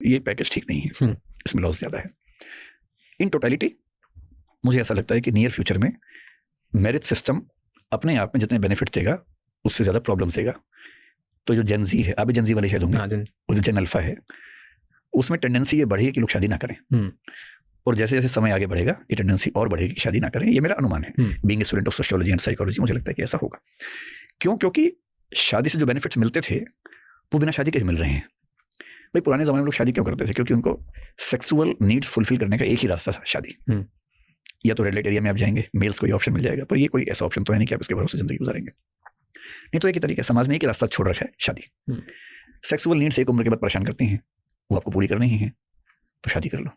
ये पैकेज ठीक नहीं है, इसमें लॉस ज़्यादा है। इन टोटलिटी मुझे ऐसा लगता है कि नियर फ्यूचर में मैरिज सिस्टम अपने आप में जितने बेनिफिट देगा उससे ज़्यादा प्रॉब्लम देगा। तो जो जेन जी है, आप भी जेन जी वाले शायद होंगे, वो जो जेन अल्फा है, उसमें टेंडेंसी ये बढ़ेगी कि लोग शादी ना करें, और जैसे जैसे समय आगे बढ़ेगा ये टेंडेंसी और बढ़ेगी कि शादी ना करें। ये मेरा अनुमान है, being a student of sociology and psychology, मुझे लगता है कि ऐसा होगा। क्यों? क्योंकि शादी से जो बेनिफिट्स मिलते थे वो बिना शादी के ही मिल रहे हैं। भाई पुराने ज़माने में लोग शादी क्यों करते थे? क्योंकि उनको सेक्सुअल नीड्स फुलफिल करने का एक ही रास्ता था, शादी। या तो रेड लाइट एरिया में आप जाएंगे, मेल्स को ये ऑप्शन मिल जाएगा, पर ये कोई ऐसा ऑप्शन तो है नहीं कि आप इसके भरोसे जिंदगी गुजारेंगे। नहीं तो एक ही तरीका, समाज ने एक ही रास्ता छोड़ रखा है, शादी। सेक्सुअल नीड्स एक उम्र के बाद परेशान करती हैं, वो आपको पूरी करनी ही है, तो शादी कर लो।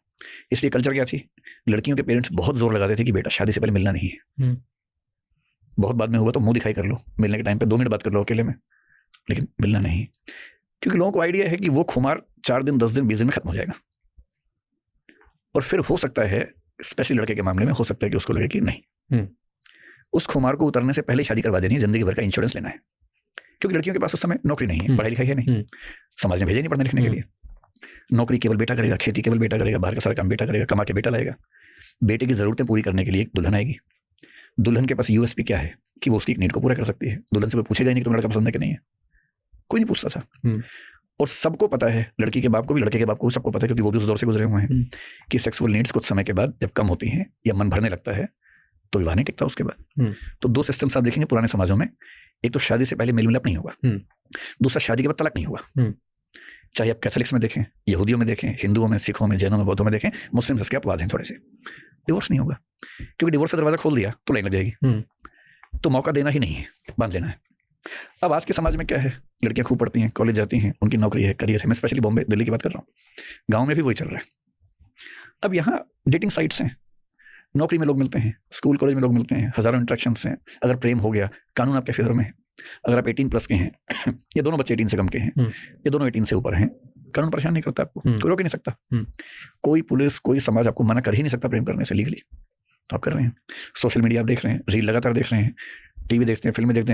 इसलिए कल्चर क्या थी, लड़कियों के पेरेंट्स बहुत जोर लगाते थे कि बेटा शादी से पहले मिलना नहीं है। बहुत बाद में हुआ तो मुंह दिखाई कर लो, मिलने के टाइम पे 2 मिनट बात कर लो अकेले में, लेकिन मिलना नहीं। क्योंकि लोगों को आइडिया है कि वो खुमार 4 दिन 10 दिन 20 दिन में खत्म हो जाएगा, और फिर हो सकता है, स्पेशली लड़के के मामले में हो सकता है कि उसको लगे कि नहीं, उस खुमार को उतरने से पहले शादी करवा देनी है, जिंदगी भर का इंश्योरेंस लेना है। क्योंकि लड़कियों के पास उस समय नौकरी नहीं है, पढ़ाई लिखाई है नहीं, समाज ने भेजा नहीं पढ़ने लिखने के लिए। नौकरी केवल बेटा करेगा, खेती केवल बेटा करेगा, बाहर का सारा काम बेटा करेगा, कमा के बेटा लाएगा। बेटे की जरूरतें पूरी करने के लिए एक दुल्हन आएगी। दुल्हन के पास यूएसपी क्या है कि वो उसकी एक नीड को पूरा कर सकती है। दुल्हन से कोई पूछेगा ही नहीं कि तुम्हें लड़का पसंद है कि नहीं है, कोई नहीं पूछता था। और सबको पता है, लड़की के बाप को भी, लड़के के बाप को भी सबको पता है, क्योंकि वो भी उस दौर से गुजरे हुए हैं, कि सेक्सुअल नीड्स कुछ समय के बाद जब कम होती हैं या मन भरने लगता है तो विवाह नहीं टिकता उसके बाद। तो 2 सिस्टम्स आप देखेंगे पुराने समाजों में, एक तो शादी से पहले मेल मिलाप नहीं होगा, दूसरा शादी के बाद तलाक नहीं होगा। चाहे आप कैथोलिक्स में देखें, यहूदियों में देखें, हिंदुओं में, सिखों में, जैनों में, बौद्धों में देखें, मुस्लिम इसके अपवाद हैं थोड़े से। डिवोर्स नहीं होगा, क्योंकि डिवोर्स का दरवाजा खोल दिया तो लाइन लग जाएगी, तो मौका देना ही नहीं है, बांध लेना है। अब आज के समाज में क्या है, लड़कियां खूब पढ़ती हैं, कॉलेज जाती हैं, उनकी नौकरी है, करियर है। मैं स्पेशली बॉम्बे, दिल्ली की बात कर रहा हूँ, गाँव में भी वही चल रहा है। अब यहाँ डेटिंग साइट्स हैं, नौकरी में लोग मिलते हैं, स्कूल कॉलेज में लोग मिलते हैं, हजारों इंटरेक्शंस हैं। अगर प्रेम हो गया, कानून आपके फेवर में है। अगर आप 18+ के हैं, ये दोनों बच्चे 18 से कम के हैं, ये दोनों 18 से ऊपर हैं, कानून परेशान नहीं करता आपको, कोई रोक ही नहीं सकता, कोई पुलिस, कोई समाज आपको मना कर ही नहीं सकता प्रेम करने से लीगली। आप कर रहे हैं, सोशल मीडिया आप देख रहे हैं, रील लगातार देख रहे हैं, टीवी देखते हैं, फिल्में देखते हैं।